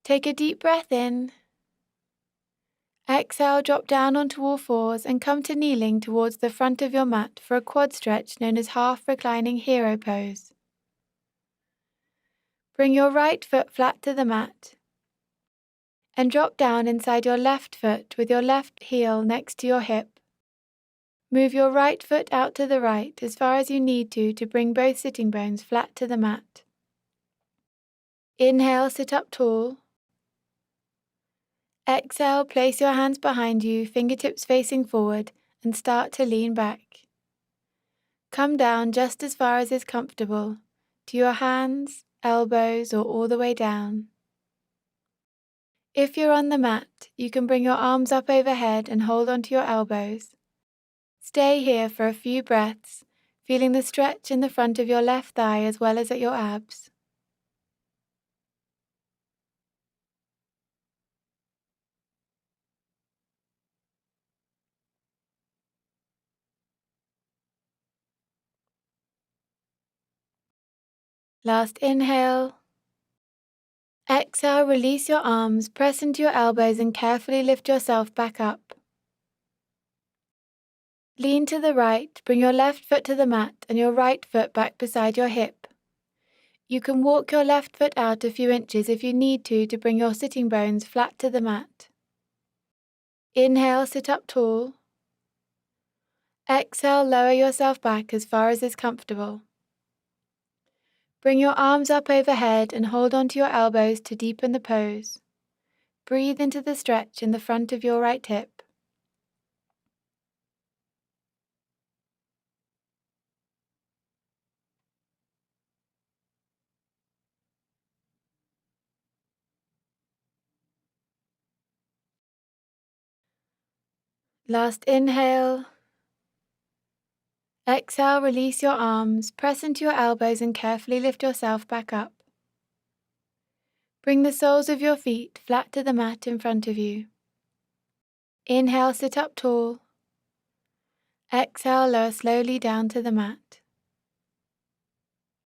Take a deep breath in. Exhale, drop down onto all fours and come to kneeling towards the front of your mat for a quad stretch known as half reclining hero pose. Bring your right foot flat to the mat and drop down inside your left foot with your left heel next to your hip. Move your right foot out to the right as far as you need to bring both sitting bones flat to the mat. Inhale, sit up tall. Exhale, place your hands behind you, fingertips facing forward, and start to lean back. Come down just as far as is comfortable, to your hands, elbows, or all the way down. If you're on the mat, you can bring your arms up overhead and hold onto your elbows. Stay here for a few breaths, feeling the stretch in the front of your left thigh as well as at your abs. Last inhale. Exhale, release your arms, press into your elbows and carefully lift yourself back up. Lean to the right, bring your left foot to the mat and your right foot back beside your hip. You can walk your left foot out a few inches if you need to bring your sitting bones flat to the mat. Inhale, sit up tall. Exhale, lower yourself back as far as is comfortable. Bring your arms up overhead and hold onto your elbows to deepen the pose. Breathe into the stretch in the front of your right hip. Last inhale. Exhale, release your arms, press into your elbows and carefully lift yourself back up. Bring the soles of your feet flat to the mat in front of you. Inhale, sit up tall. Exhale, lower slowly down to the mat.